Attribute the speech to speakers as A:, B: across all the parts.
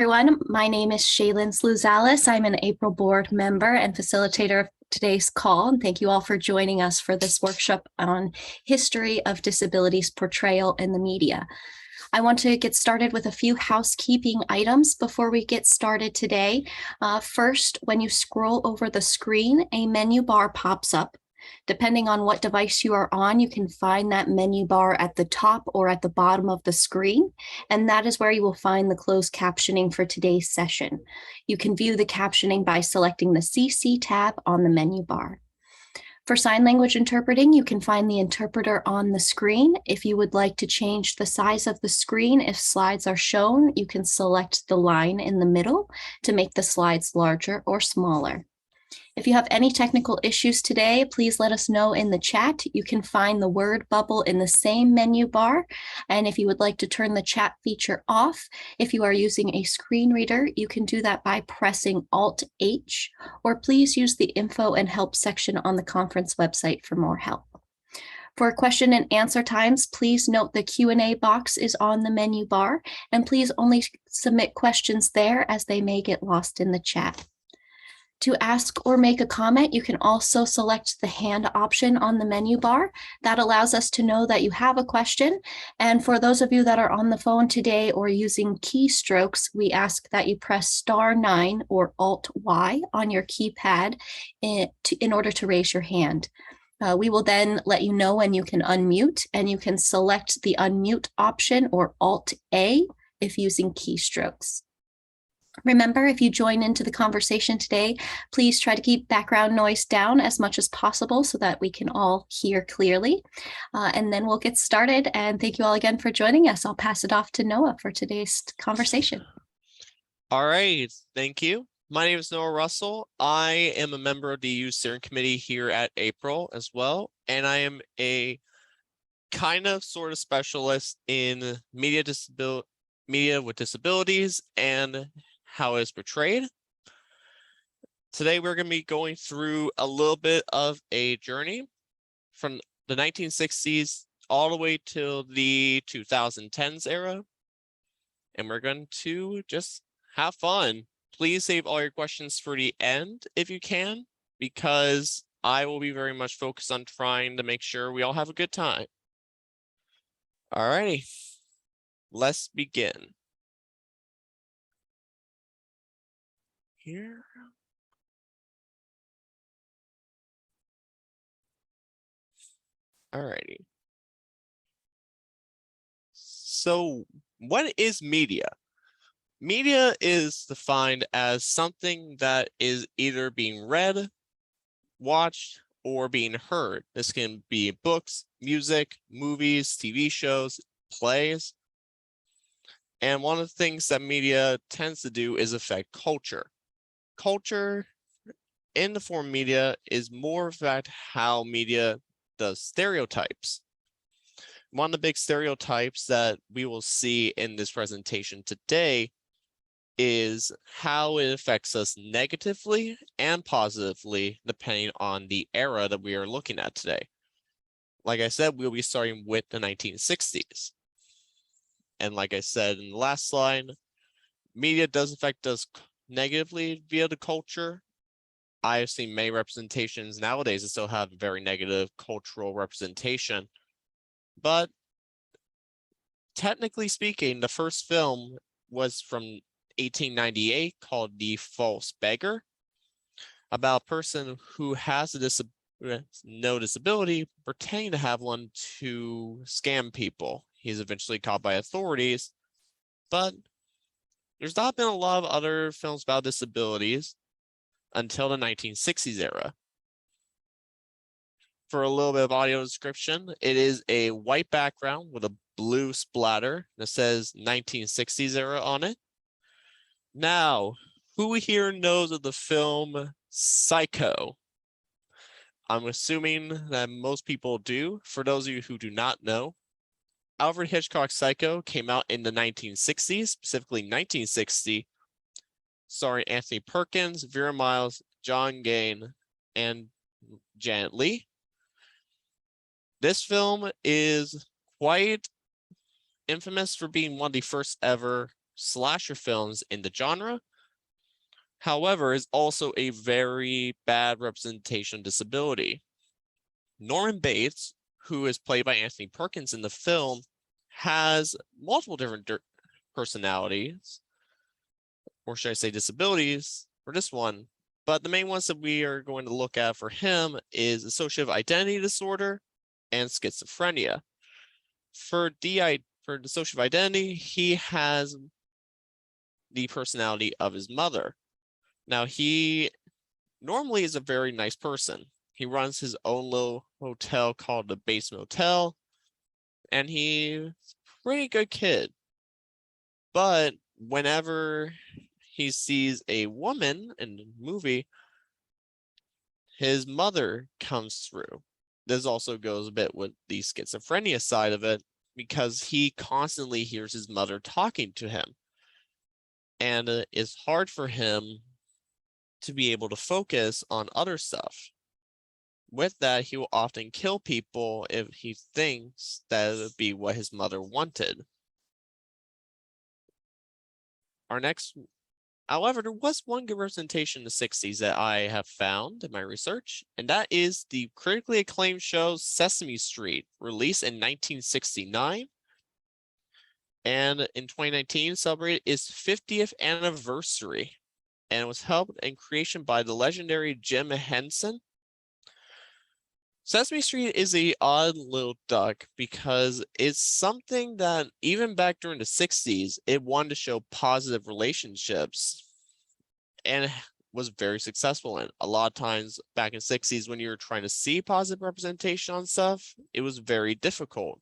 A: Everyone, my name is Shaylin Sluzales. I'm an April board member and facilitator of today's call, and thank you all for joining us for this workshop on history of disabilities portrayal in the media. I want to get started with a few housekeeping items before we get started today. First, when you scroll over the screen, a menu bar pops up. Depending on what device you are on, you can find that menu bar at the top or at the bottom of the screen, and that is where you will find the closed captioning for today's session. You can view the captioning by selecting the CC tab on the menu bar. For sign language interpreting, you can find the interpreter on the screen. If you would like to change the size of the screen, if slides are shown, you can select the line in the middle to make the slides larger or smaller. If you have any technical issues today, please let us know in the chat. You can find the word bubble in the same menu bar. And if you would like to turn the chat feature off, if you are using a screen reader, you can do that by pressing Alt-H, or please use the info and help section on the conference website for more help. For question and answer times, please note the Q&A box is on the menu bar, and please only submit questions there as they may get lost in the chat. To ask or make a comment, you can also select the hand option on the menu bar. That allows us to know that you have a question. And for those of you that are on the phone today or using keystrokes, we ask that you press *9 or Alt-Y on your keypad in order to raise your hand. We will then let you know when you can unmute, and you can select the unmute option or Alt-A if using keystrokes. Remember, if you join into the conversation today, please try to keep background noise down as much as possible so that we can all hear clearly. And then we'll get started. And thank you all again for joining us. I'll pass it off to Noah for today's conversation.
B: All right, thank you. My name is Noah Russell. I am a member of the Youth Steering Committee here at April as well. And I am a sort of specialist in media with disabilities and how it's portrayed. Today, we're going to be going through a little bit of a journey from the 1960s all the way till the 2010s era. And we're going to just have fun. Please save all your questions for the end if you can, because I will be very much focused on trying to make sure we all have a good time. All righty, let's begin. Here. Alrighty. So what is media? Media is defined as something that is either being read, watched, or being heard. This can be books, music, movies, TV shows, plays. And one of the things that media tends to do is affect culture. Culture in the form of media is more of fact how media does stereotypes. One of the big stereotypes that we will see in this presentation today is how it affects us negatively and positively depending on the era that we are looking at today. Like I said, we'll be starting with the 1960s. And like I said in the last slide, media does affect us negatively via the culture. I have seen many representations nowadays that still have very negative cultural representation. But technically speaking, the first film was from 1898 called The False Beggar, about a person who has no disability pretending to have one to scam people. He's eventually caught by authorities, but there's not been a lot of other films about disabilities until the 1960s era. For a little bit of audio description, it is a white background with a blue splatter that says 1960s era on it. Now, who here knows of the film Psycho? I'm assuming that most people do. For those of you who do not know, Alfred Hitchcock's Psycho came out in the 1960s, specifically 1960, starring Anthony Perkins, Vera Miles, John Gane, and Janet Leigh. This film is quite infamous for being one of the first ever slasher films in the genre. However, is also a very bad representation of disability. Norman Bates, who is played by Anthony Perkins in the film, has multiple different personalities, or should I say disabilities, for this one. But the main ones that we are going to look at for him is dissociative identity disorder and schizophrenia. For dissociative identity, he has the personality of his mother. Now, he normally is a very nice person. He runs his own little hotel called the Base Motel, and he's a pretty good kid. But whenever he sees a woman in the movie, his mother comes through. This also goes a bit with the schizophrenia side of it, because he constantly hears his mother talking to him. And it's hard for him to be able to focus on other stuff. With that, he will often kill people if he thinks that it would be what his mother wanted. However, there was one good representation in the 60s that I have found in my research, and that is the critically acclaimed show Sesame Street, released in 1969. And in 2019, celebrated its 50th anniversary. And it was held in creation by the legendary Jim Henson. Sesame Street is a odd little duck because it's something that even back during the 60s, it wanted to show positive relationships and was very successful in. A lot of times back in the 60s, when you were trying to see positive representation on stuff, it was very difficult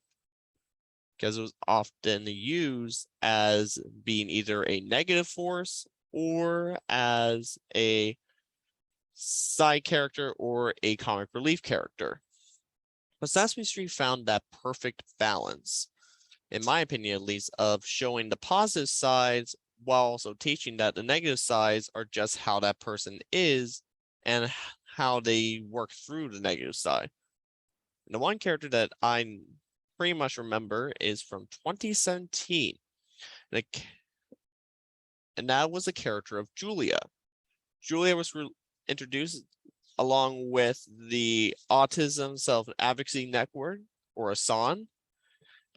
B: because it was often used as being either a negative force or as a side character or a comic relief character. But Sesame Street found that perfect balance, in my opinion at least, of showing the positive sides while also teaching that the negative sides are just how that person is and how they work through the negative side. And the one character that I pretty much remember is from 2017, and that was the character of Julia. Julia was introduced along with the Autism Self-Advocacy Network, or ASAN,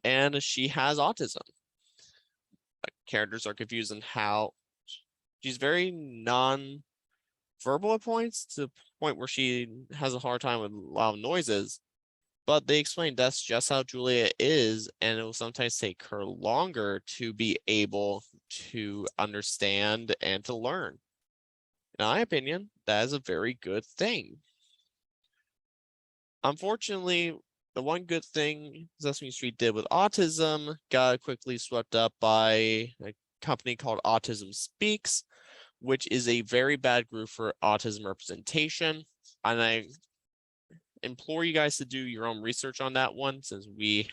B: and she has autism. Characters are confused on how she's very non-verbal at points, to the point where she has a hard time with loud noises, but they explain that's just how Julia is, and it will sometimes take her longer to be able to understand and to learn. In my opinion, that is a very good thing. Unfortunately, the one good thing Sesame Street did with autism got quickly swept up by a company called Autism Speaks, which is a very bad group for autism representation. And I implore you guys to do your own research on that one, since we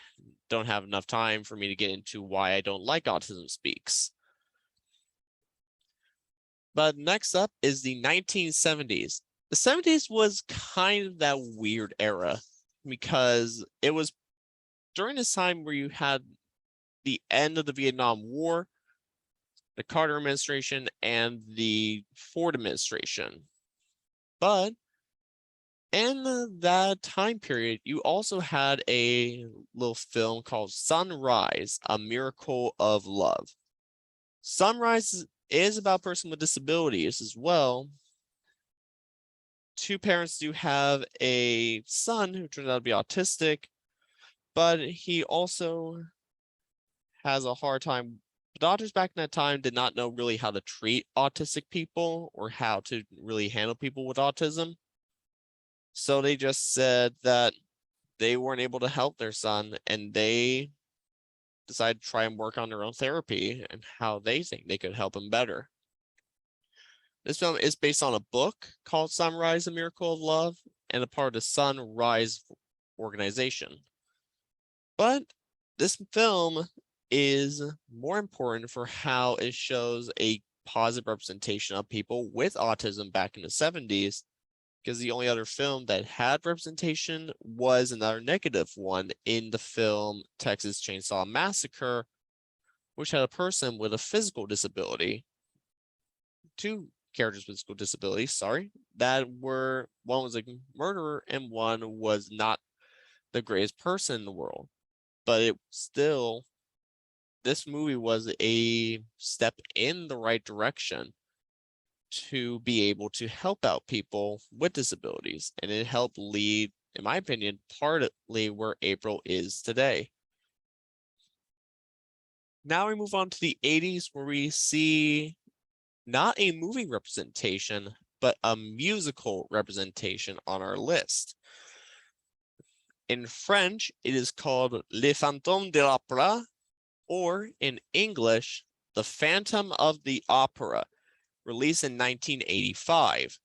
B: don't have enough time for me to get into why I don't like Autism Speaks. But next up is the 1970s. The 70s was kind of that weird era, because it was during this time where you had the end of the Vietnam War, the Carter administration, and the Ford administration. But in that time period, you also had a little film called Sunrise, A Miracle of Love. Sunrise is about a person with disabilities as well. Two parents do have a son who turns out to be autistic, but he also has a hard time. Doctors back in that time did not know really how to treat autistic people or how to really handle people with autism. So they just said that they weren't able to help their son, and they decided to try and work on their own therapy and how they think they could help him better. This film is based on a book called Sunrise, A Miracle of Love, and a part of the Sunrise organization. But this film is more important for how it shows a positive representation of people with autism back in the 70s, because the only other film that had representation was another negative one in the film Texas Chainsaw Massacre, which had a person with a physical disability, two characters with physical disabilities, sorry, that were, one was a murderer and one was not the greatest person in the world. But it still, this movie was a step in the right direction to be able to help out people with disabilities. And it helped lead, in my opinion, partly where April is today. Now we move on to the 80s, where we see not a movie representation, but a musical representation on our list. In French, it is called Les Fantômes de l'Opéra, or in English, The Phantom of the Opera, released in 1985.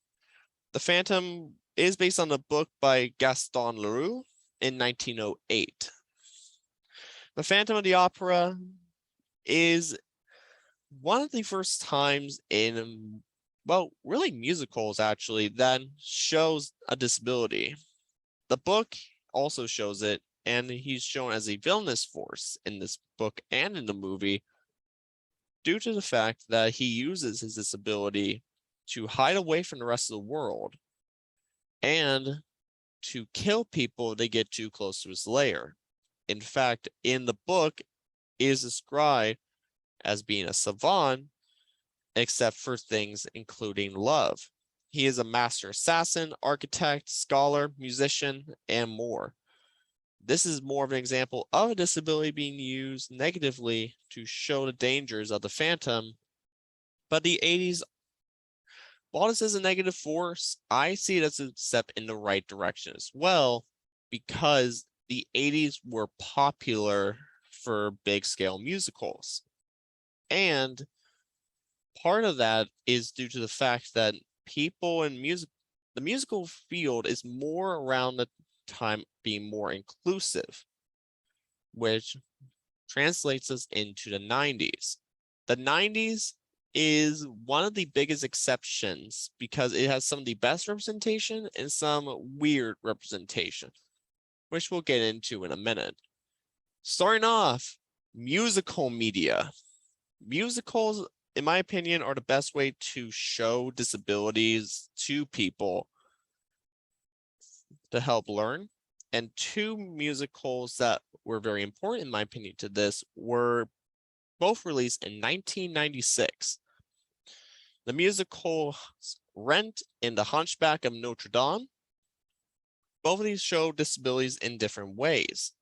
B: The Phantom is based on a book by Gaston Leroux in 1908. The Phantom of the Opera is one of the first times in, well, really musicals actually, that shows a disability. The book also shows it, and he's shown as a villainous force in this book and in the movie due to the fact that he uses his disability to hide away from the rest of the world and to kill people if they get too close to his lair. In fact, in the book, it is described as being a savant, except for things including love. He is a master assassin, architect, scholar, musician, and more. This is more of an example of a disability being used negatively to show the dangers of the Phantom. But the 80s, while this is a negative force, I see it as a step in the right direction as well, because the 80s were popular for big scale musicals. And part of that is due to the fact that people in music, the musical field is more around the time being more inclusive, which translates us into the 90s. The 90s is one of the biggest exceptions because it has some of the best representation and some weird representation, which we'll get into in a minute. Starting off, musical media. Musicals, in my opinion, are the best way to show disabilities to people to help learn. And two musicals that were very important, in my opinion, to this were both released in 1996. The musical Rent and The Hunchback of Notre Dame. Both of these show disabilities in different ways.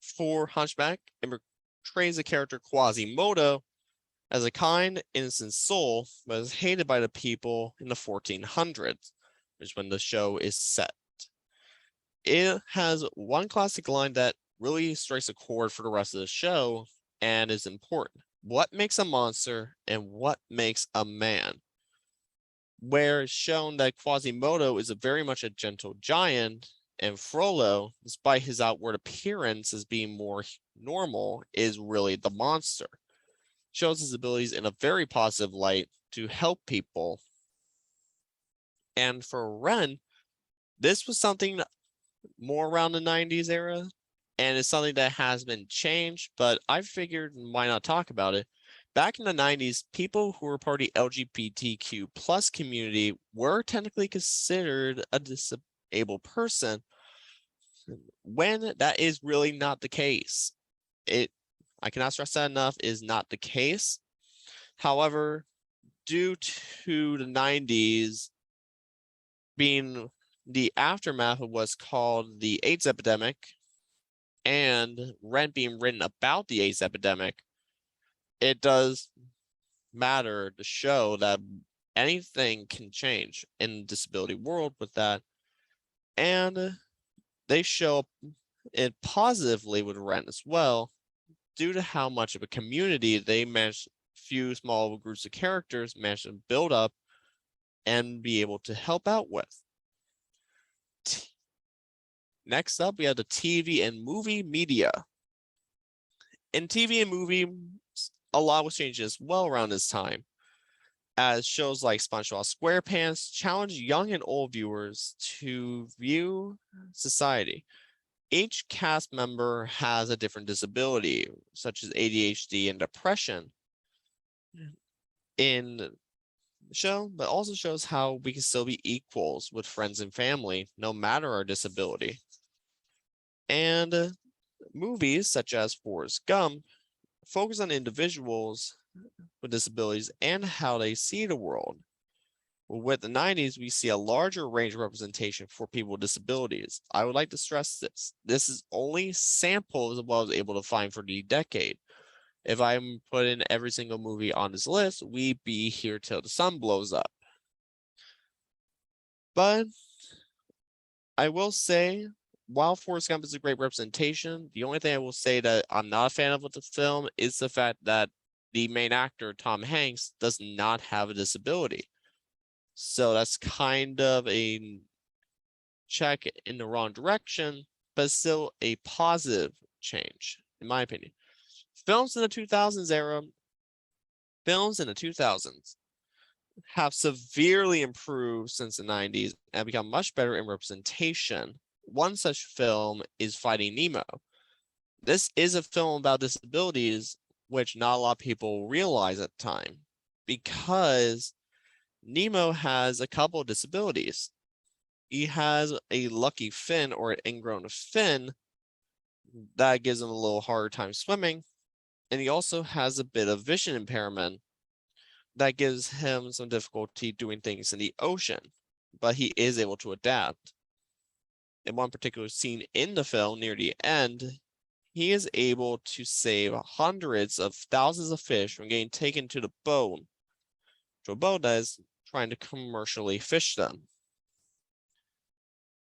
B: For Hunchback, it portrays the character Quasimodo as a kind, innocent soul, but is hated by the people in the 1400s, which is when the show is set. It has one classic line that really strikes a chord for the rest of the show and is important. What makes a monster and what makes a man? Where it's shown that Quasimodo is very much a gentle giant, and Frollo, despite his outward appearance as being more normal, is really the monster. Shows his abilities in a very positive light to help people. And for Ren, this was something more around the 90s era, and it's something that has been changed, but I figured why not talk about it. Back in the 90s, people who were part of the LGBTQ plus community were technically considered a disabled person, when that is really not the case. I cannot stress that enough, is not the case. However, due to the 90s being the aftermath of what's called the AIDS epidemic, and Rent being written about the AIDS epidemic, it does matter to show that anything can change in the disability world with that. And they show it positively with Rent as well, due to how much of a community they managed, few small groups of characters managed to build up and be able to help out with. Next up, we have the TV and movie media. In TV and movie, a lot was changing as well around this time, as shows like SpongeBob SquarePants challenge young and old viewers to view society. Each cast member has a different disability, such as ADHD and depression in the show, but also shows how we can still be equals with friends and family, no matter our disability. And movies such as Forrest Gump focus on individuals with disabilities and how they see the world. With the 90s, we see a larger range of representation for people with disabilities. I would like to stress this. This is only samples of what I was able to find for the decade. If I'm putting every single movie on this list, we'd be here till the sun blows up. But I will say, while Forrest Gump is a great representation, the only thing I will say that I'm not a fan of with the film is the fact that the main actor, Tom Hanks, does not have a disability. So that's kind of a check in the wrong direction, but still a positive change, in my opinion. Films in the 2000s have severely improved since the 90s and become much better in representation. One such film is Finding Nemo. This is a film about disabilities, which not a lot of people realize at the time, because Nemo has a couple of disabilities. He has a lucky fin or an ingrown fin that gives him a little harder time swimming. And he also has a bit of vision impairment that gives him some difficulty doing things in the ocean, but he is able to adapt. In one particular scene in the film near the end, he is able to save hundreds of thousands of fish from getting taken to a boat that is trying to commercially fish them.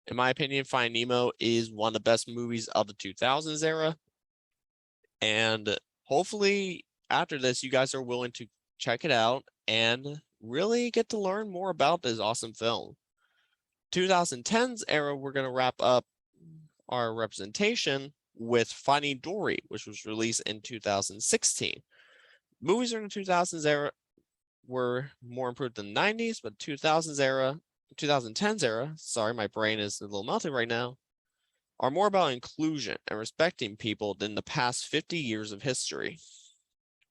B: In my opinion, Finding Nemo is one of the best movies of the 2000s era. And hopefully after this, you guys are willing to check it out and really get to learn more about this awesome film. 2010s era, we're going to wrap up our representation with Finding Dory, which was released in 2016. Movies in the 2000s era were more improved than the 90s, but 2010s era, sorry, my brain is a little melted right now, are more about inclusion and respecting people than the past 50 years of history.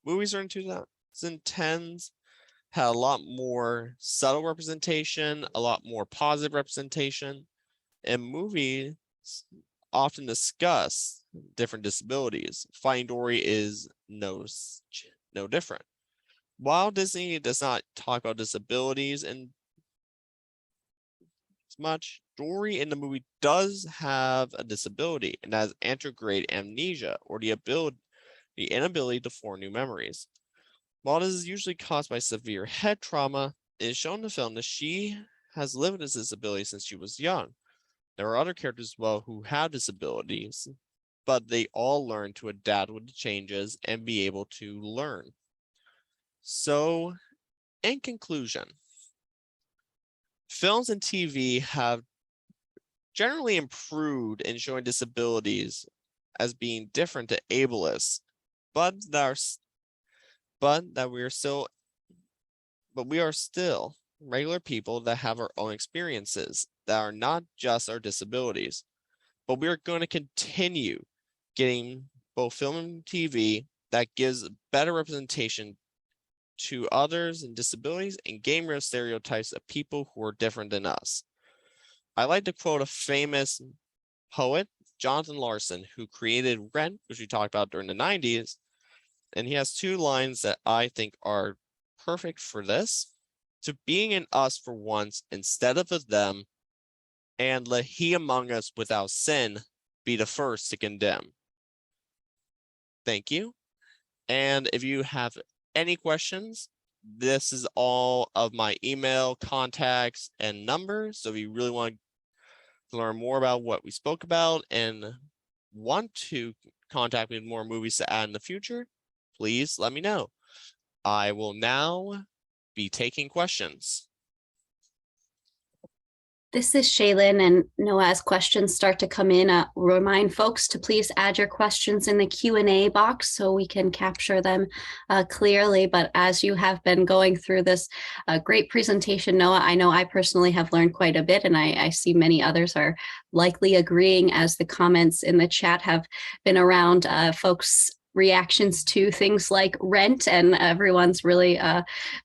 B: Movies in 2010s had a lot more subtle representation, a lot more positive representation, and movies often discuss different disabilities. Finding Dory is no different. While Disney does not talk about disabilities and much, Dory in the movie does have a disability and has anterograde amnesia, or the inability to form new memories. While this is usually caused by severe head trauma, it is shown in the film that she has lived with this disability since she was young. There are other characters as well who have disabilities, but they all learn to adapt with the changes and be able to learn. So, in conclusion, films and TV have generally improved in showing disabilities as being different to ableists, but we are still regular people that have our own experiences that are not just our disabilities. But we are going to continue getting both film and TV that gives better representation to others and disabilities and getting rid of stereotypes of people who are different than us. I like to quote a famous poet, Jonathan Larson, who created Rent, which we talked about during the 90s. And he has two lines that I think are perfect for this. To being an us for once instead of a them, and let he among us without sin be the first to condemn. Thank you. And if you have any questions, this is all of my email, contacts, and numbers. So if you really want to learn more about what we spoke about and want to contact me with more movies to add in the future, please let me know. I will now be taking questions.
A: This is Shaylin, and Noah, as questions start to come in, remind folks to please add your questions in the Q&A box so we can capture them clearly. But as you have been going through this great presentation, Noah, I know I personally have learned quite a bit, and I see many others are likely agreeing, as the comments in the chat have been around folks' reactions to things like Rent, and everyone's really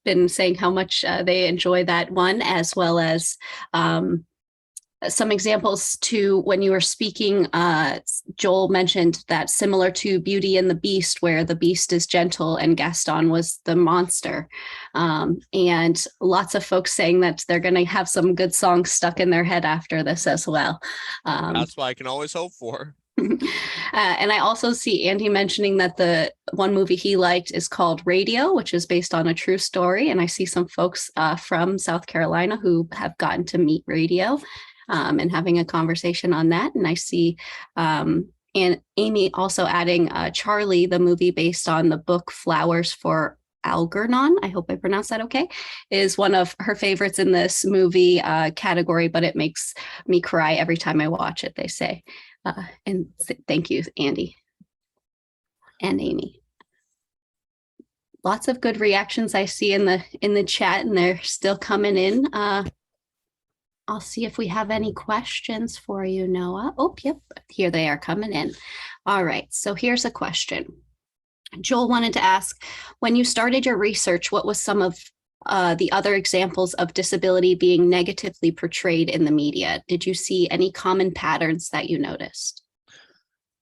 A: been saying how much they enjoy that one, as well as some examples to when you were speaking. Joel mentioned that similar to Beauty and the Beast, where the Beast is gentle and Gaston was the monster. And lots of folks saying that they're going to have some good songs stuck in their head after this as well.
B: That's what I can always hope for.
A: And I also see Andy mentioning that the one movie he liked is called Radio, which is based on a true story. And I see some folks from South Carolina who have gotten to meet Radio and having a conversation on that. And I see and Amy also adding Charlie, the movie based on the book Flowers for Algernon, I hope I pronounced that okay, is one of her favorites in this movie category, but it makes me cry every time I watch it, they say. And thank you, Andy and Amy. Lots of good reactions I see in the chat, and they're still coming in. I'll see if we have any questions for you, Noah. Oh, yep, here they are coming in. All right, so here's a question. Joel wanted to ask, when you started your research, what was some of the other examples of disability being negatively portrayed in the media? Did you see any common patterns that you noticed?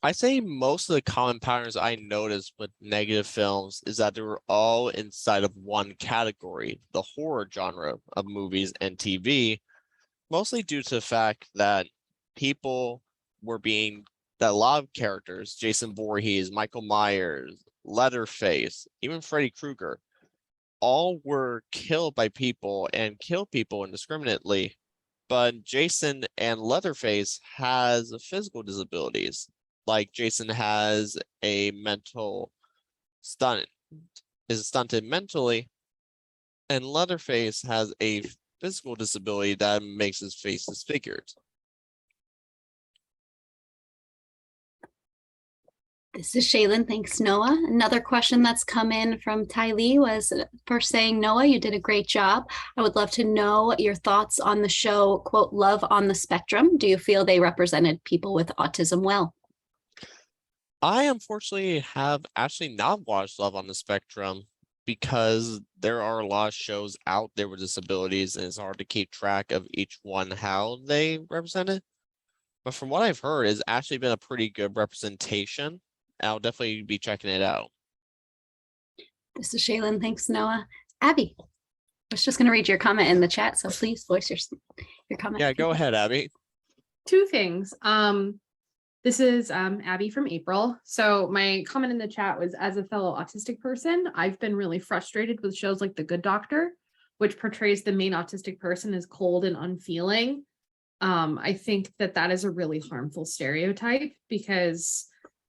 B: I say most of the common patterns I noticed with negative films is that they were all inside of one category, the horror genre of movies and TV, mostly due to the fact that that a lot of characters, Jason Voorhees, Michael Myers, Leatherface, even Freddy Krueger, all were killed by people and killed people indiscriminately. But Jason and Leatherface has physical disabilities. Like Jason has a mental is stunted mentally, and Leatherface has a physical disability that makes his face disfigured.
A: This is Shaylin. Thanks, Noah. Another question that's come in from Ty Lee was first saying, Noah, you did a great job. I would love to know your thoughts on the show, quote, Love on the Spectrum. Do you feel they represented people with autism well?
B: I unfortunately have actually not watched Love on the Spectrum because there are a lot of shows out there with disabilities and it's hard to keep track of each one how they represent it. But from what I've heard, it's actually been a pretty good representation. I'll definitely be checking it out.
A: This is Shaylin. Thanks, Noah. Abby, I was just going to read your comment in the chat, so please voice your comment.
B: Yeah, go ahead, Abby.
C: Two things. This is Abby from April. So my comment in the chat was, as a fellow autistic person, I've been really frustrated with shows like The Good Doctor, which portrays the main autistic person as cold and unfeeling. I think that is a really harmful stereotype because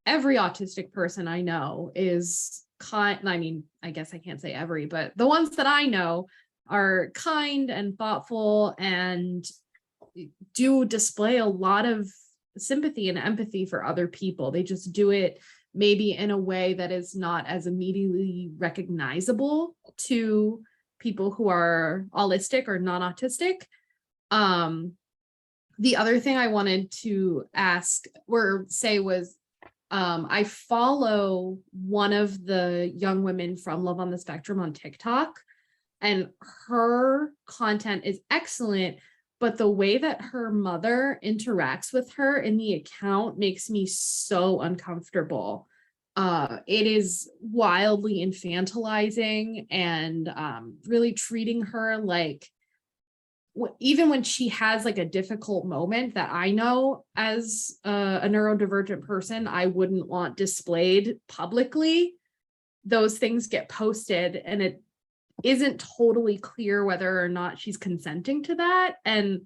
C: every autistic person I know is kind. I mean, I guess I can't say every, but the ones that I know are kind and thoughtful and do display a lot of sympathy and empathy for other people. They just do it maybe in a way that is not as immediately recognizable to people who are autistic or non-autistic. The other thing I wanted to ask or say was, I follow one of the young women from Love on the Spectrum on TikTok, and her content is excellent, but the way that her mother interacts with her in the account makes me so uncomfortable. It is wildly infantilizing and really treating her like, even when she has like a difficult moment that I know as a neurodivergent person, I wouldn't want displayed publicly, those things get posted and it isn't totally clear whether or not she's consenting to that. And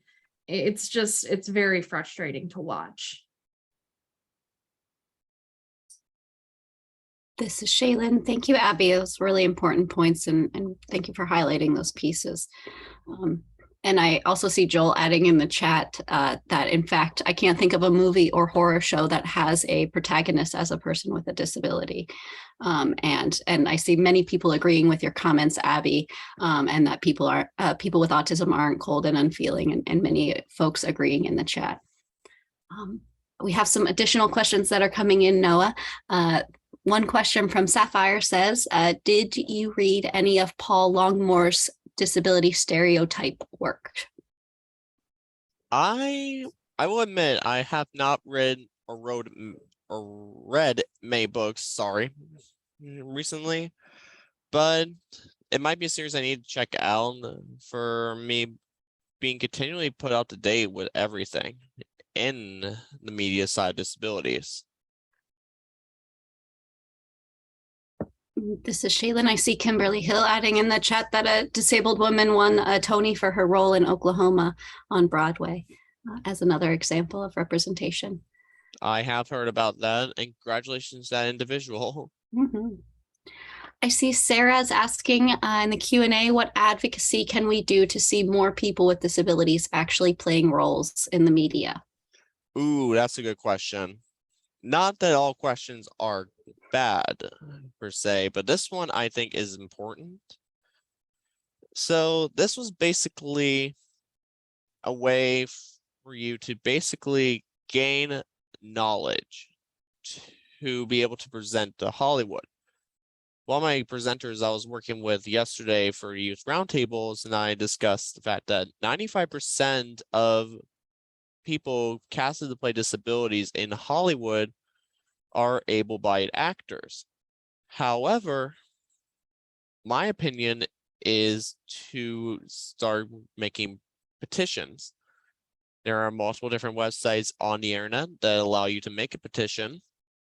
C: it's very frustrating to watch.
A: This is Shaylin. Thank you, Abby. Those really important points, and thank you for highlighting those pieces. And I also see Joel adding in the chat that, in fact, I can't think of a movie or horror show that has a protagonist as a person with a disability. And I see many people agreeing with your comments, Abby, and that people with autism aren't cold and unfeeling, and many folks agreeing in the chat. We have some additional questions that are coming in, Noah. One question from Sapphire says, did you read any of Paul Longmore's disability stereotype work?
B: I will admit I have not read or read May books, sorry, recently, but it might be a series I need to check out for me being continually put up to date with everything in the media side of disabilities.
A: This is Shaylin. I see Kimberly Hill adding in the chat that a disabled woman won a Tony for her role in Oklahoma on Broadway as another example of representation.
B: I have heard about that, and congratulations to that individual.
A: Mm-hmm. I see Sarah's asking in the Q&A, what advocacy can we do to see more people with disabilities actually playing roles in the media?
B: Ooh, that's a good question. Not that all questions are bad per se, but this one I think is important. So this was basically a way for you to basically gain knowledge to be able to present to Hollywood. One of my presenters I was working with yesterday for youth roundtables, and I discussed the fact that 95% of people casted to play disabilities in Hollywood are able-bodied actors. However, my opinion is to start making petitions. There are multiple different websites on the internet that allow you to make a petition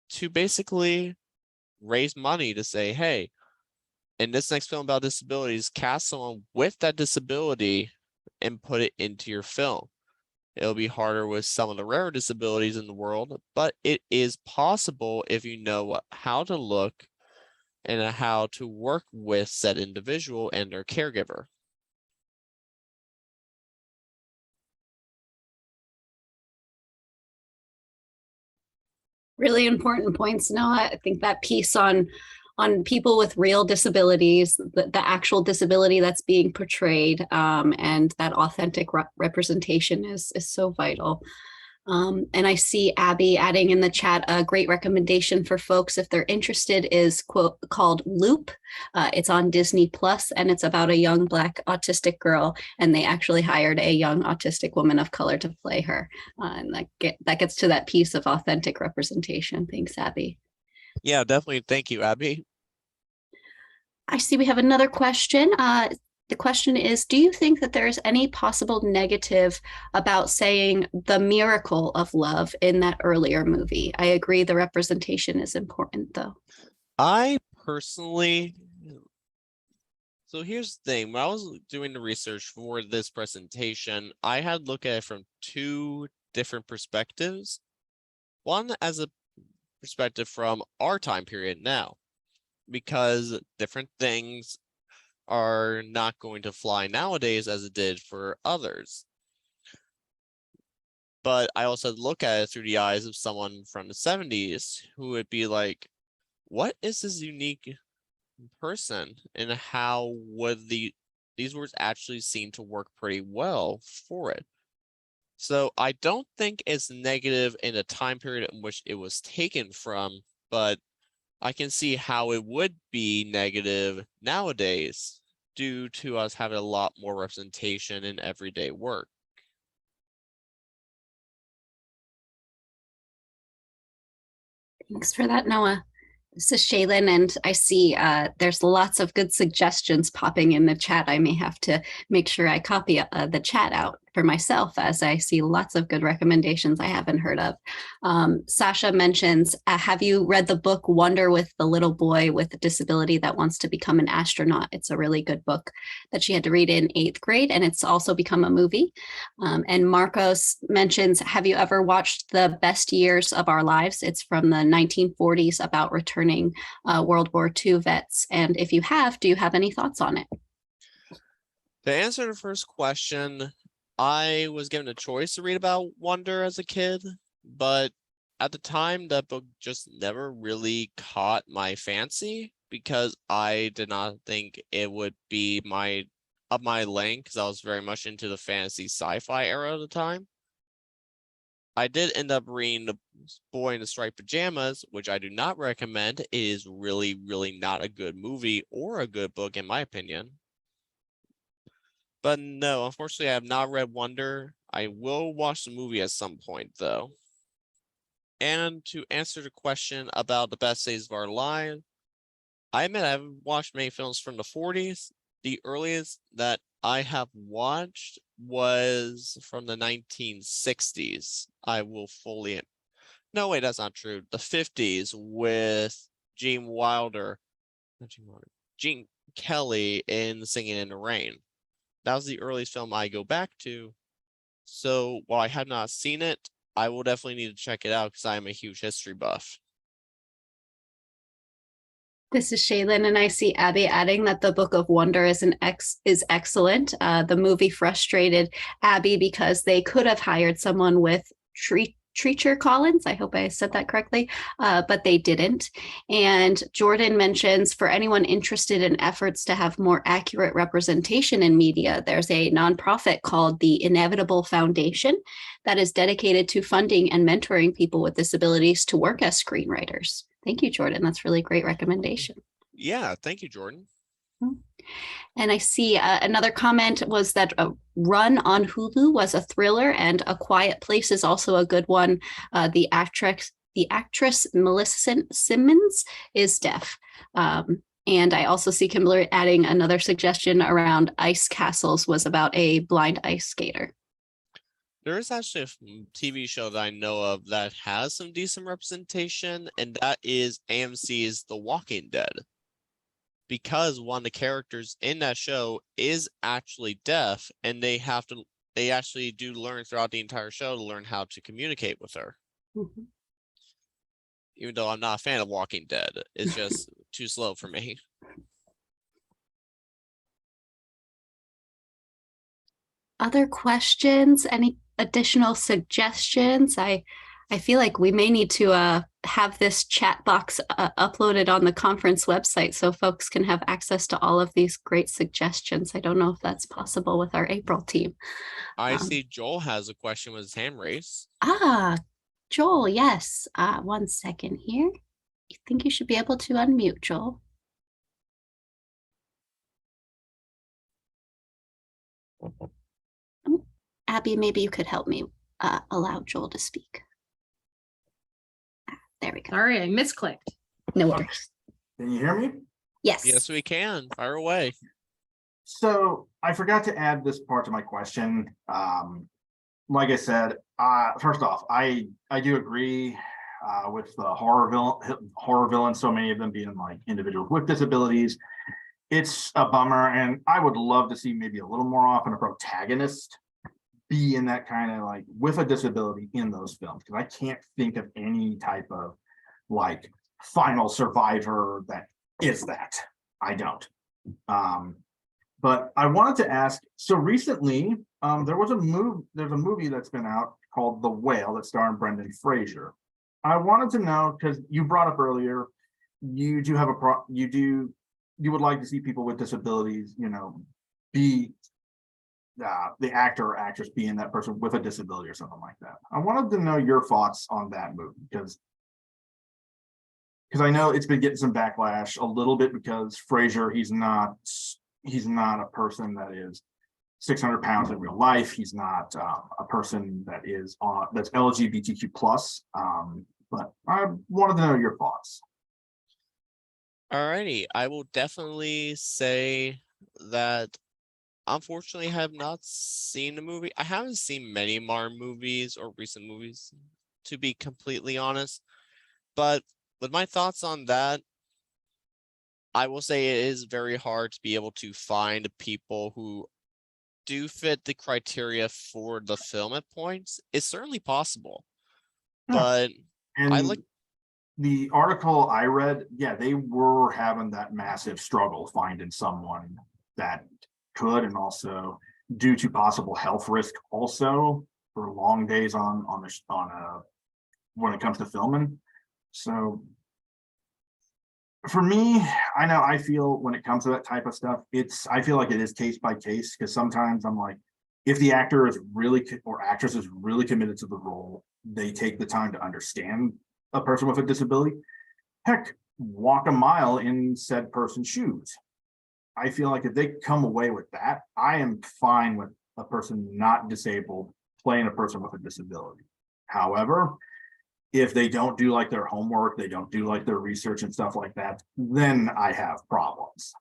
B: to basically raise money to say, hey, in this next film about disabilities, cast someone with that disability and put it into your film. It'll be harder with some of the rare disabilities in the world, but it is possible if you know how to look and how to work with said individual and their caregiver.
A: Really important points, Noah. I think that piece on people with real disabilities, the actual disability that's being portrayed, and that authentic representation is so vital. And I see Abby adding in the chat a great recommendation for folks if they're interested is called Loop. It's on Disney Plus, and it's about a young Black autistic girl, and they actually hired a young autistic woman of color to play her. And that gets to that piece of authentic representation. Thanks, Abby.
B: Yeah, definitely. Thank you, Abby.
A: I see we have another question. The question is, do you think that there is any possible negative about saying the miracle of love in that earlier movie? I agree the representation is important, though.
B: I personally, so here's the thing, when I was doing the research for this presentation, I had looked at it from two different perspectives. One as a perspective from our time period now, because different things are not going to fly nowadays as it did for others. But I also look at it through the eyes of someone from the 70s who would be like, what is this unique person and how would these words actually seem to work pretty well for it? So I don't think it's negative in the time period in which it was taken from, but I can see how it would be negative nowadays due to us having a lot more representation in everyday work.
A: Thanks for that, Noah. This is Shaylin, and I see there's lots of good suggestions popping in the chat. I may have to make sure I copy the chat out for myself, as I see lots of good recommendations I haven't heard of. Sasha mentions, have you read the book Wonder with the Little Boy with a Disability That Wants to Become an Astronaut? It's a really good book that she had to read in 8th grade, and it's also become a movie. And Marcos mentions, have you ever watched The Best Years of Our Lives? It's from the 1940s about returning World War II vets. And if you have, do you have any thoughts on it?
B: To answer the first question, I was given a choice to read about Wonder as a kid, but at the time that book just never really caught my fancy because I did not think it would be up my lane because I was very much into the fantasy sci-fi era at the time. I did end up reading The Boy in the Striped Pajamas, which I do not recommend. It is really, really not a good movie or a good book in my opinion. But no, unfortunately, I have not read Wonder. I will watch the movie at some point, though. And to answer the question about the best days of our lives, I admit I haven't watched many films from the 40s. The earliest that I have watched was from the 1960s. I will fully. No, wait, that's not true. The 50s with Gene Wilder, not Gene Wilder, Gene Kelly in Singing in the Rain. That was the earliest film I go back to. So while I have not seen it, I will definitely need to check it out because I am a huge history buff.
A: This is Shaylin, and I see Abby adding that the Book of Wonder is excellent. The movie frustrated Abby because they could have hired someone with Treacher Collins. I hope I said that correctly, but they didn't. And Jordan mentions for anyone interested in efforts to have more accurate representation in media, there's a nonprofit called the Inevitable Foundation that is dedicated to funding and mentoring people with disabilities to work as screenwriters. Thank you, Jordan. That's really great recommendation.
B: Yeah, thank you, Jordan.
A: And I see another comment was that Run on Hulu was a thriller, and A Quiet Place is also a good one. The actress Millicent Simmons is deaf. And I also see Kimberly adding another suggestion around Ice Castles was about a blind ice skater.
B: There is actually a TV show that I know of that has some decent representation, and that is AMC's The Walking Dead. Because one of the characters in that show is actually deaf, and they actually do learn throughout the entire show to learn how to communicate with her.
A: Mm-hmm.
B: Even though I'm not a fan of Walking Dead, it's just too slow for me.
A: Other questions? Any additional suggestions? I feel like we may need to have this chat box uploaded on the conference website so folks can have access to all of these great suggestions. I don't know if that's possible with our April team.
B: I see Joel has a question with his hand raised.
A: Joel, yes. 1 second here. I think you should be able to unmute, Joel. Abby, maybe you could help me allow Joel to speak. There we go.
C: Sorry, I misclicked.
A: No worries.
D: Can you hear me?
A: Yes.
B: Yes, we can. Fire away.
D: So I forgot to add this part to my question. Like I said, first off, I do agree with the horror villains, so many of them being like individuals with disabilities. It's a bummer, and I would love to see maybe a little more often a protagonist be in that kind of like with a disability in those films, because I can't think of any type of like final survivor that is that. I don't. But I wanted to ask, so recently there's a movie that's been out called The Whale that starred Brendan Fraser. I wanted to know, because you brought up earlier, you do have you would like to see people with disabilities, be the actor or actress being that person with a disability or something like that. I wanted to know your thoughts on that movie, because I know it's been getting some backlash a little bit because Fraser, he's not a person that is 600 pounds in real life. He's not a person that is that's LGBTQ plus. But I wanted to know your thoughts.
B: Alrighty, I will definitely say that unfortunately I have not seen the movie. I haven't seen many modern movies or recent movies, to be completely honest. But with my thoughts on that, I will say it is very hard to be able to find people who do fit the criteria for the film at points. It's certainly possible, but
D: And
B: I like
D: the article I read, yeah, they were having that massive struggle finding someone that could, and also due to possible health risk also for long days on when it comes to filming. So for me, I feel when it comes to that type of stuff, I feel like it is case by case, because sometimes I'm like, if the actor is really or actress is really committed to the role, they take the time to understand a person with a disability. Heck, walk a mile in said person's shoes. I feel like if they come away with that, I am fine with a person not disabled playing a person with a disability. However, if they don't do like their homework, they don't do like their research and stuff like that, then I have problems.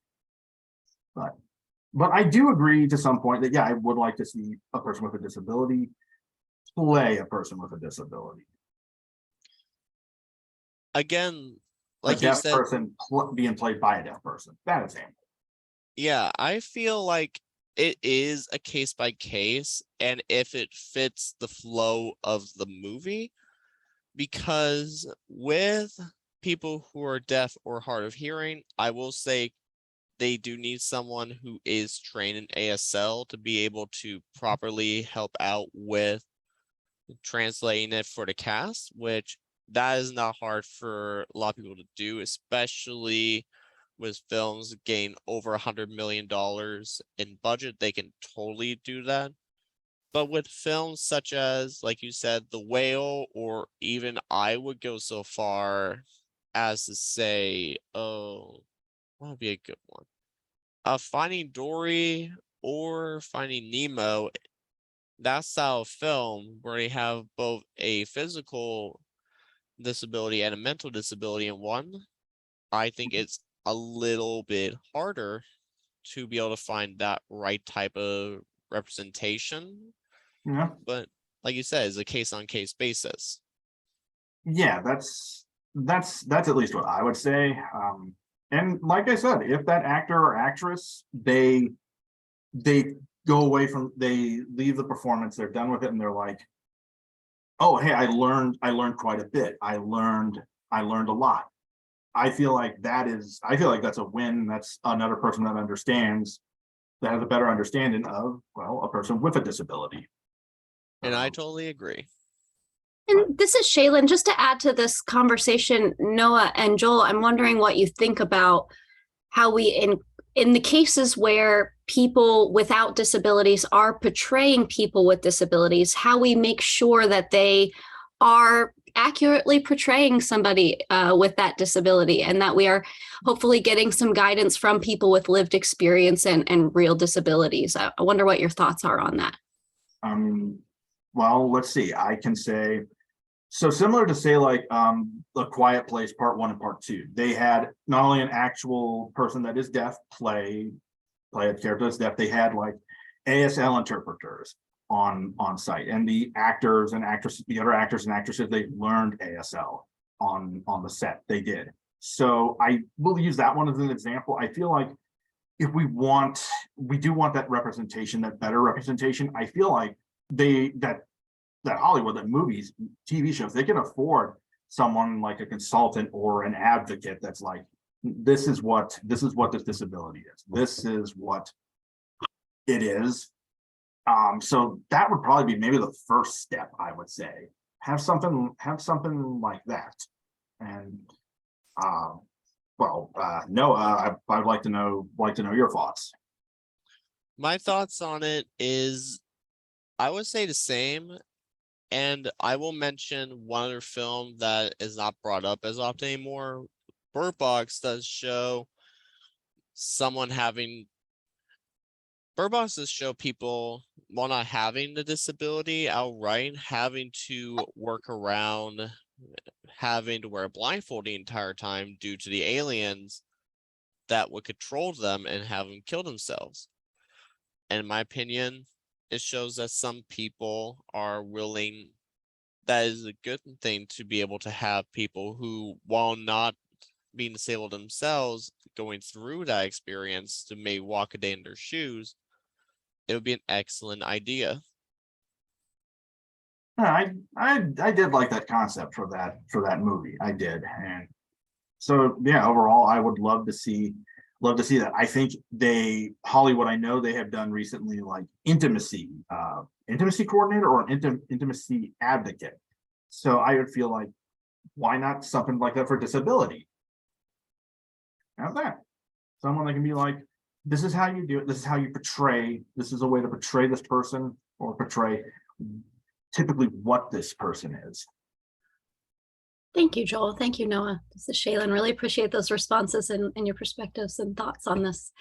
D: But I do agree to some point that, yeah, I would like to see a person with a disability play a person with a disability.
B: Again,
D: A
B: like you
D: deaf
B: said,
D: person being played by a deaf person. That example.
B: yeah, I feel like it is a case by case, and if it fits the flow of the movie, because with people who are deaf or hard of hearing, I will say they do need someone who is trained in ASL to be able to properly help out with translating it for the cast, which that is not hard for a lot of people to do, especially with films gain over $100 million in budget. They can totally do that. But with films such as, like you said, The Whale, or even I would go so far as to say, oh, what would be a good one? Finding Dory or Finding Nemo, that style of film where you have both a physical disability and a mental disability in one, I think it's a little bit harder to be able to find that right type of representation.
D: Yeah.
B: But like you said, it's a case on case basis.
D: Yeah, that's at least what I would say. And like I said, if that actor or actress, they go away from, they leave the performance, they're done with it, and they're like, oh, hey, I learned quite a bit. I learned a lot. I feel like that's a win. That's another person that understands, that has a better understanding of, well, a person with a disability.
B: And I totally agree.
A: And this is Shaylin. Just to add to this conversation, Noah and Joel, I'm wondering what you think about how we, in the cases where people without disabilities are portraying people with disabilities, how we make sure that they are accurately portraying somebody with that disability, and that we are hopefully getting some guidance from people with lived experience and real disabilities. I wonder what your thoughts are on that.
D: Well, let's see. I can say, so similar to say like The Quiet Place Part 1 and Part 2, they had not only an actual person that is deaf play a character that's deaf, they had like ASL interpreters on site, and the actors and actresses, the other actors and actresses, they learned ASL on the set. They did. So I will use that one as an example. I feel like if we do want that representation, that better representation, I feel like that Hollywood, that movies, TV shows, they can afford someone like a consultant or an advocate that's like, this is what this disability is. This is what it is. So that would probably be maybe the first step, I would say. Have something like that. And Noah, I'd like to know your thoughts.
B: My thoughts on it is, I would say the same. And I will mention one other film that is not brought up as often anymore. Bird Box does show people, while not having the disability outright, having to work around having to wear a blindfold the entire time due to the aliens that would control them and have them kill themselves. And in my opinion, it shows that some people are willing, that is a good thing to be able to have people who, while not being disabled themselves, going through that experience to maybe walk a day in their shoes. It would be an excellent idea.
D: Yeah, I did like that concept for that movie. I did. And so yeah, overall, I would love to see love to see that. I think Hollywood, I know they have done recently like intimacy coordinator or an intimacy advocate. So I would feel like, why not something like that for disability? Have that. Someone that can be like, this is how you do it. This is how you portray. This is a way to portray this person or portray typically what this person is.
A: Thank you, Joel. Thank you, Noah. This is Shaylin. Really appreciate those responses and your perspectives and thoughts on this.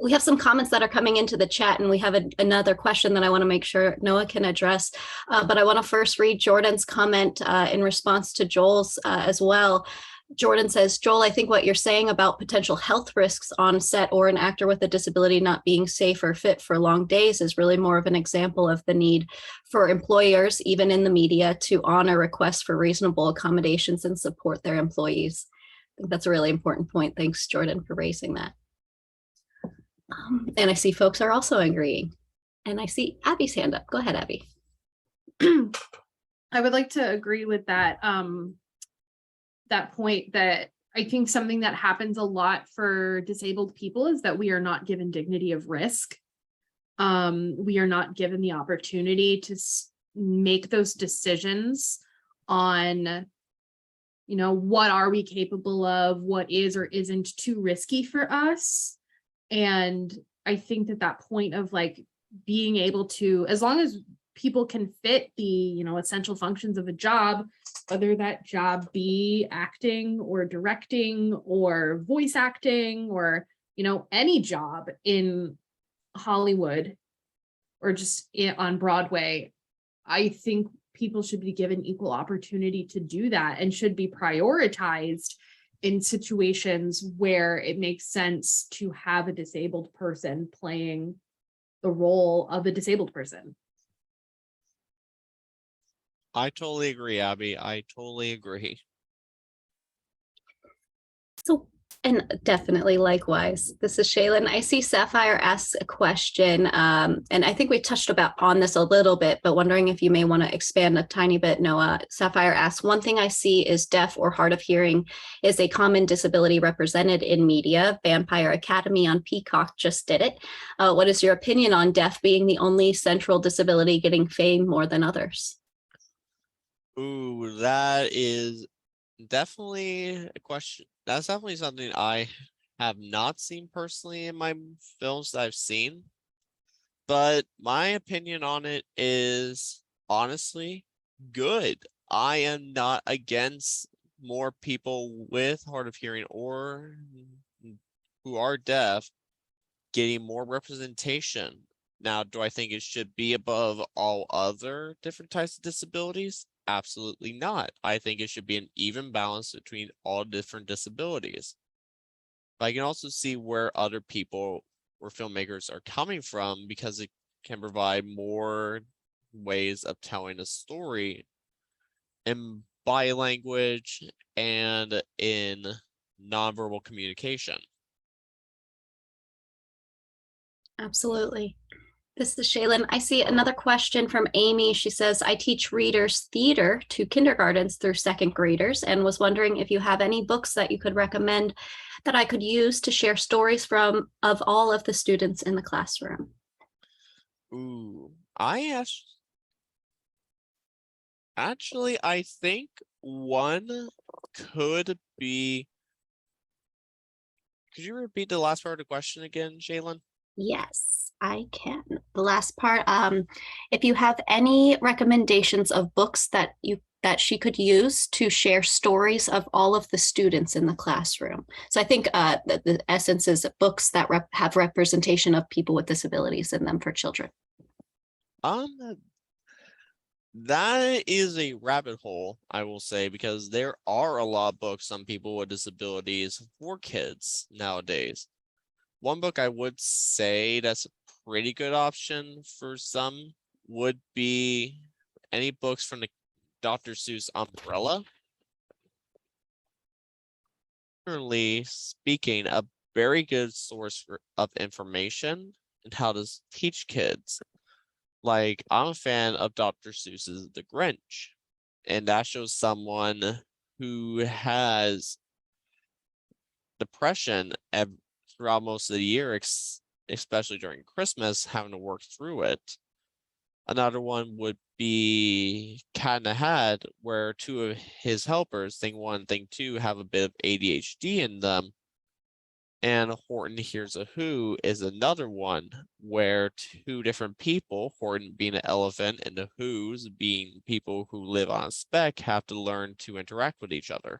A: We have some comments that are coming into the chat, and we have another question that I want to make sure Noah can address. But I want to first read Jordan's comment in response to Joel's as well. Jordan says, Joel, I think what you're saying about potential health risks on set or an actor with a disability not being safe or fit for long days is really more of an example of the need for employers, even in the media, to honor requests for reasonable accommodations and support their employees. I think that's a really important point. Thanks, Jordan, for raising that. And I see folks are also agreeing. And I see Abby's hand up. Go ahead, Abby.
C: I would like to agree with that. That point, that I think something that happens a lot for disabled people is that we are not given dignity of risk. We are not given the opportunity to make those decisions on, you know, what are we capable of, what is or isn't too risky for us. And I think that point of like being able to, as long as people can fit the, you know, essential functions of a job, whether that job be acting or directing or voice acting or, you know, any job in Hollywood or just on Broadway, I think people should be given equal opportunity to do that and should be prioritized in situations where it makes sense to have a disabled person playing the role of a disabled person.
B: I totally agree, Abby. I totally agree.
A: So, and definitely likewise, this is Shaylin. I see Sapphire asks a question, and I think we touched on this a little bit, but wondering if you may want to expand a tiny bit, Noah. Sapphire asks, one thing I see is deaf or hard of hearing is a common disability represented in media. Vampire Academy on Peacock just did it. What is your opinion on deaf being the only central disability getting fame more than others?
B: Ooh, that is definitely a question. That's definitely something I have not seen personally in my films that I've seen. But my opinion on it is honestly good. I am not against more people with hard of hearing or who are deaf getting more representation. Now, do I think it should be above all other different types of disabilities? Absolutely not. I think it should be an even balance between all different disabilities. But I can also see where other people or filmmakers are coming from because it can provide more ways of telling a story in body language and in nonverbal communication.
A: Absolutely. This is Shaylin. I see another question from Amy. She says, I teach readers theater to kindergartens through second graders and was wondering if you have any books that you could recommend that I could use to share stories of all of the students in the classroom.
B: Ooh, actually, I think one could be. Could you repeat the last part of the question again, Shaylin?
A: Yes, I can. The last part, if you have any recommendations of books that she could use to share stories of all of the students in the classroom. So I think the essence is books that have representation of people with disabilities in them for children.
B: That is a rabbit hole, I will say, because there are a lot of books on people with disabilities for kids nowadays. One book I would say that's a pretty good option for some would be any books from the Dr. Seuss umbrella. Generally speaking, a very good source of information and how to teach kids. Like, I'm a fan of Dr. Seuss's The Grinch, and that shows someone who has depression throughout most of the year, especially during Christmas, having to work through it. Another one would be Cat in the Hat, where two of his helpers, thing one, thing two, have a bit of ADHD in them. And Horton Hears a Who is another one where two different people, Horton being an elephant and the Who's being people who live on a spec, have to learn to interact with each other.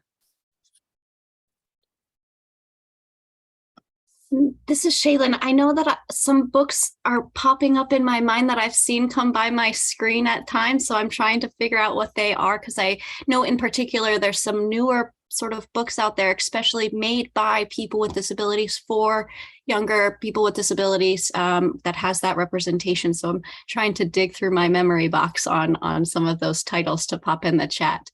A: This is Shaylin. I know that some books are popping up in my mind that I've seen come by my screen at times. So I'm trying to figure out what they are, because I know in particular there's some newer sort of books out there, especially made by people with disabilities for younger people with disabilities, that has that representation. So I'm trying to dig through my memory box on some of those titles to pop in the chat.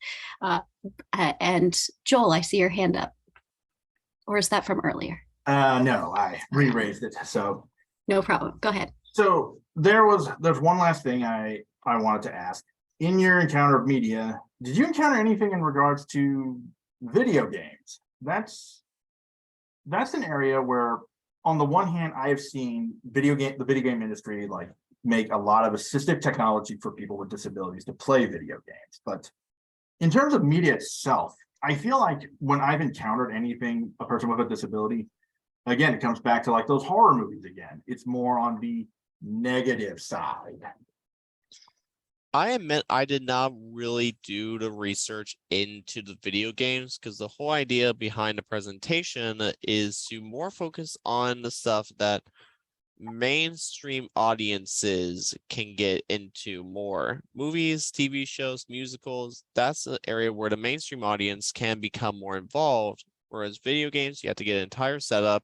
A: And Joel, I see your hand up. Or is that from earlier?
D: No, I re-raised it. So
A: no problem. Go ahead.
D: So there's one last thing I wanted to ask. In your encounter of media, did you encounter anything in regards to video games? That's an area where, on the one hand, I have seen the video game industry like make a lot of assistive technology for people with disabilities to play video games. But in terms of media itself, I feel like when I've encountered anything, a person with a disability, again, it comes back to like those horror movies again. It's more on the negative side.
B: I admit I did not really do the research into the video games, because the whole idea behind the presentation is to more focus on the stuff that mainstream audiences can get into more. Movies, TV shows, musicals, that's an area where the mainstream audience can become more involved. Whereas video games, you have to get an entire setup,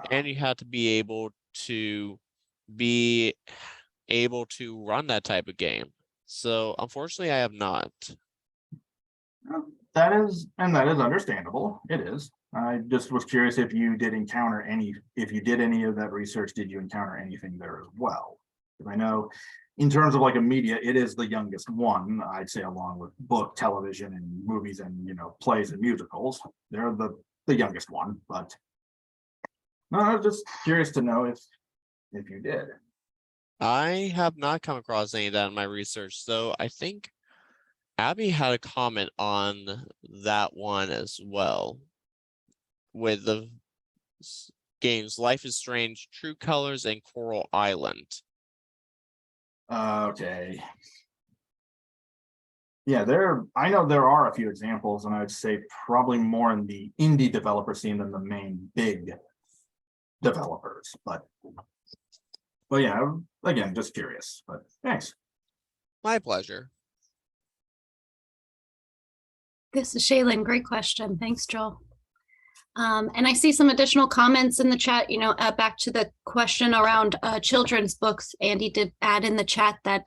B: and you have to be able to run that type of game. So unfortunately, I have not.
D: That is understandable. It is. I just was curious if you did any of that research, did you encounter anything there as well? Because I know in terms of like a media, it is the youngest one, I'd say, along with book, television, and movies, and plays and musicals. They're the youngest one, but no, I was just curious to know if you did.
B: I have not come across any of that in my research, so I think Abby had a comment on that one as well, with the games Life is Strange, True Colors, and Coral Island.
D: Okay. Yeah, I know there are a few examples, and I'd say probably more in the indie developer scene than the main big developers. But yeah, again, just curious. But thanks.
B: My pleasure.
A: This is Shaylin. Great question. Thanks, Joel. And I see some additional comments in the chat, back to the question around children's books. Andy did add in the chat that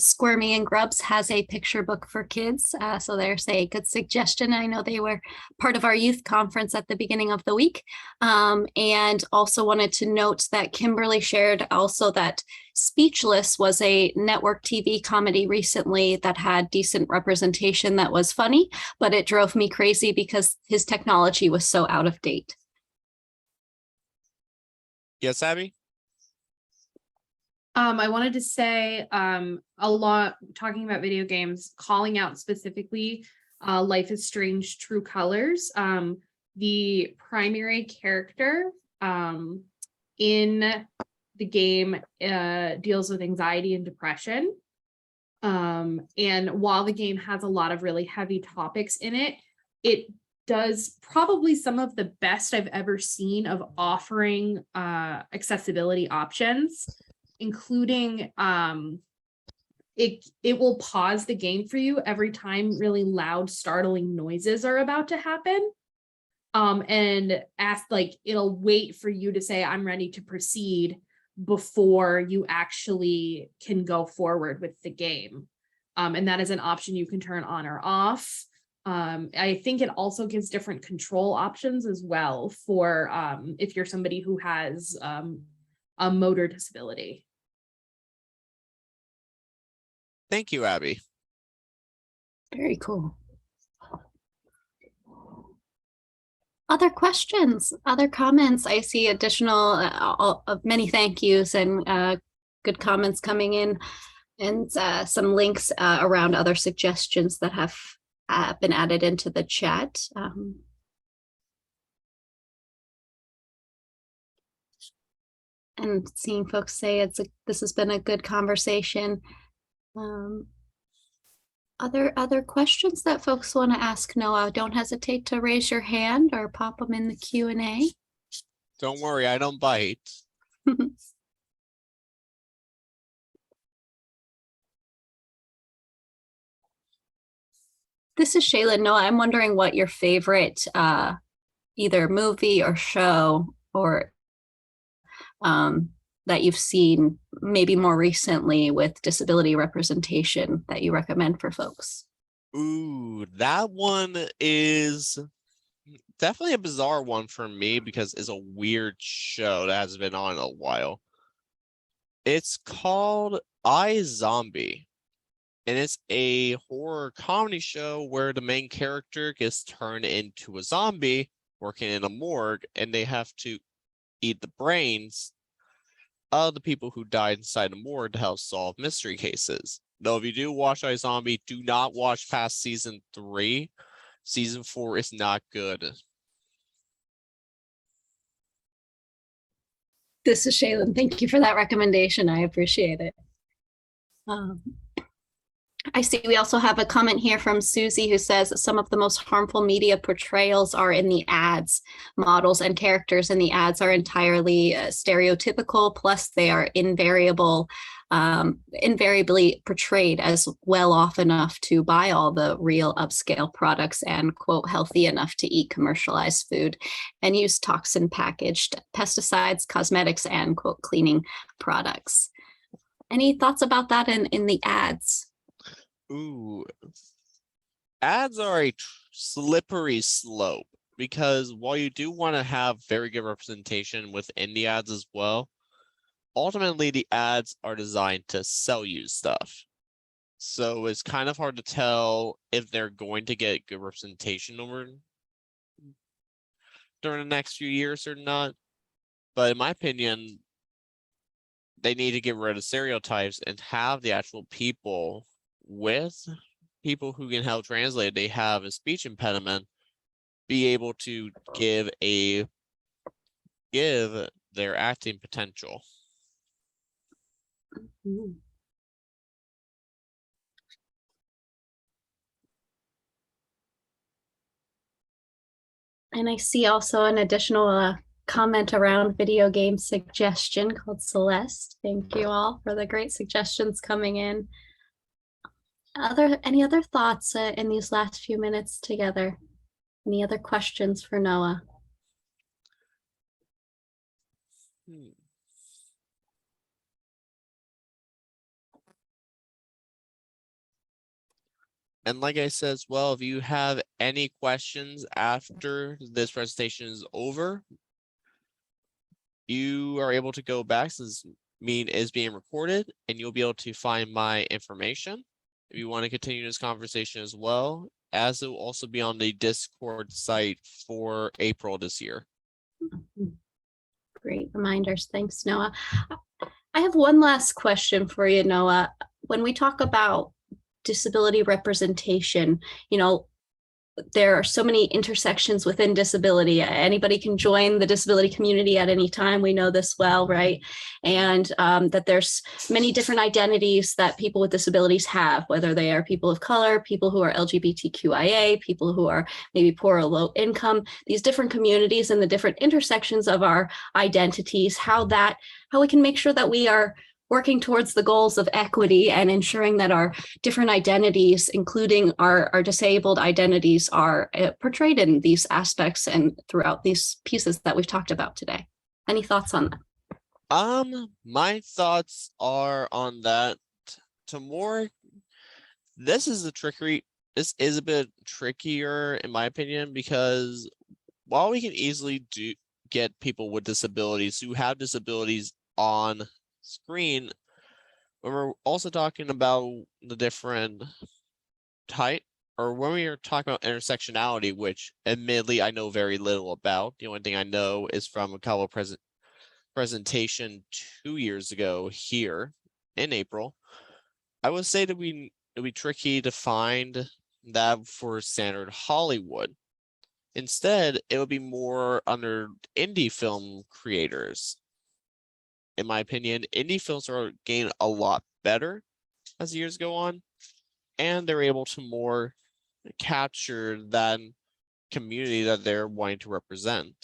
A: Squirmy and Grubs has a picture book for kids. So there's a good suggestion. I know they were part of our youth conference at the beginning of the week. And also wanted to note that Kimberly shared also that Speechless was a network TV comedy recently that had decent representation, that was funny, but it drove me crazy because his technology was so out of date.
B: Yes, Abby?
C: I wanted to say a lot, talking about video games, calling out specifically Life is Strange, True Colors. The primary character in the game deals with anxiety and depression. And while the game has a lot of really heavy topics in it, it does probably some of the best I've ever seen of offering accessibility options, including it will pause the game for you every time really loud, startling noises are about to happen. And it'll wait for you to say, I'm ready to proceed, before you actually can go forward with the game. And that is an option you can turn on or off. I think it also gives different control options as well for if you're somebody who has a motor disability.
B: Thank you, Abby.
A: Very cool. Other questions, other comments? I see additional many thank yous and good comments coming in, and some links around other suggestions that have been added into the chat. And seeing folks say this has been a good conversation. Other questions that folks want to ask Noah, don't hesitate to raise your hand or pop them in the Q&A.
B: Don't worry, I don't bite.
A: This is Shaylin. Noah, I'm wondering what your favorite either movie or show or that you've seen maybe more recently with disability representation that you recommend for folks.
B: Ooh, that one is definitely a bizarre one for me because it's a weird show that has been on a while. It's called iZombie, and it's a horror comedy show where the main character gets turned into a zombie working in a morgue, and they have to eat the brains of the people who died inside the morgue to help solve mystery cases. Though if you do watch iZombie, do not watch past season 3. Season 4 is not good.
A: This is Shaylin. Thank you for that recommendation. I appreciate it. I see we also have a comment here from Susie who says that some of the most harmful media portrayals are in the ads. Models and characters in the ads are entirely stereotypical, plus they are invariably portrayed as well off enough to buy all the real upscale products and, quote, healthy enough to eat commercialized food and use toxin packaged pesticides, cosmetics, and, quote, cleaning products. Any thoughts about that in the ads?
B: Ooh, ads are a slippery slope because while you do want to have very good representation within the ads as well, ultimately the ads are designed to sell you stuff. So it's kind of hard to tell if they're going to get good representation over during the next few years or not. But in my opinion, they need to get rid of stereotypes and have the actual people with people who can help translate. They have a speech impediment, be able to give their acting potential.
A: And I see also an additional comment around video game suggestion called Celeste. Thank you all for the great suggestions coming in. Any other thoughts in these last few minutes together? Any other questions for Noah?
B: And like I said as well, if you have any questions after this presentation is over, you are able to go back since meeting is being recorded and you'll be able to find my information if you want to continue this conversation as well, as it will also be on the Discord site for April this year.
A: Great reminders. Thanks, Noah. I have one last question for you, Noah. When we talk about disability representation, there are so many intersections within disability. Anybody can join the disability community at any time. We know this well, right? And that there's many different identities that people with disabilities have, whether they are people of color, people who are LGBTQIA, people who are maybe poor or low income, these different communities and the different intersections of our identities, how we can make sure that we are working towards the goals of equity and ensuring that our different identities, including our disabled identities, are portrayed in these aspects and throughout these pieces that we've talked about today. Any thoughts on that?
B: My thoughts are on that. This is a bit trickier in my opinion, because while we can easily get people with disabilities who have disabilities on screen, when we're also talking about the different or when we are talking about intersectionality, which admittedly I know very little about. The only thing I know is from a couple presentation 2 years ago here in April. I would say that it'd be tricky to find that for standard Hollywood. Instead, it would be more under indie film creators. In my opinion, indie films are getting a lot better as the years go on, and they're able to more capture that community that they're wanting to represent.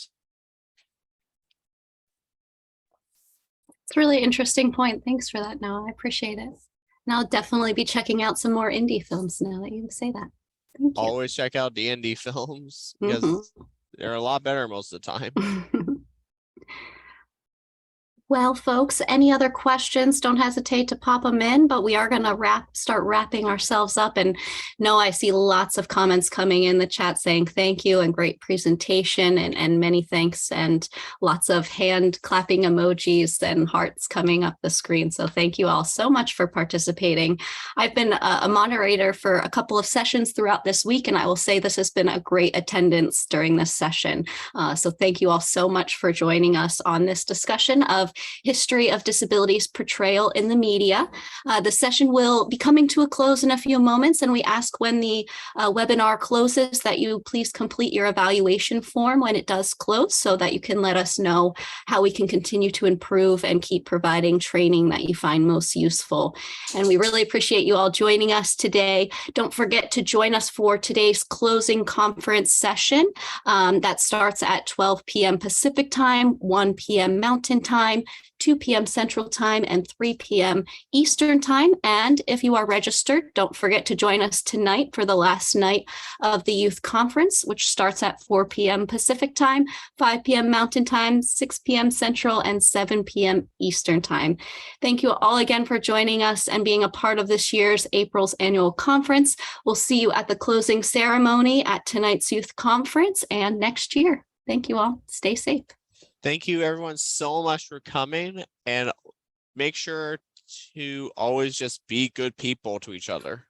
A: It's a really interesting point. Thanks for that, Noah. I appreciate it. And I'll definitely be checking out some more indie films now that you say that. Thank you.
B: Always check out the indie films because they're a lot better most of the time.
A: Well, folks, any other questions, don't hesitate to pop them in, but we are going to start wrapping ourselves up. And no, I see lots of comments coming in the chat saying thank you and great presentation and many thanks, and lots of hand clapping emojis and hearts coming up the screen. So thank you all so much for participating. I've been a moderator for a couple of sessions throughout this week, and I will say this has been a great attendance during this session. So thank you all so much for joining us on this discussion of history of disabilities portrayal in the media. The session will be coming to a close in a few moments, and we ask when the webinar closes that you please complete your evaluation form when it does close, so that you can let us know how we can continue to improve and keep providing training that you find most useful. And we really appreciate you all joining us today. Don't forget to join us for today's closing conference session that starts at 12 p.m. Pacific time, 1 p.m. Mountain time, 2 p.m. Central Time, and 3 p.m. Eastern Time. And if you are registered, don't forget to join us tonight for the last night of the youth conference, which starts at 4 p.m. Pacific Time, 5 p.m. Mountain Time, 6 p.m. Central, and 7 p.m. Eastern Time. Thank you all again for joining us and being a part of this year's April's annual conference. We'll see you at the closing ceremony at tonight's youth conference and next year. Thank you all. Stay safe.
B: Thank you everyone so much for coming, and make sure to always just be good people to each other.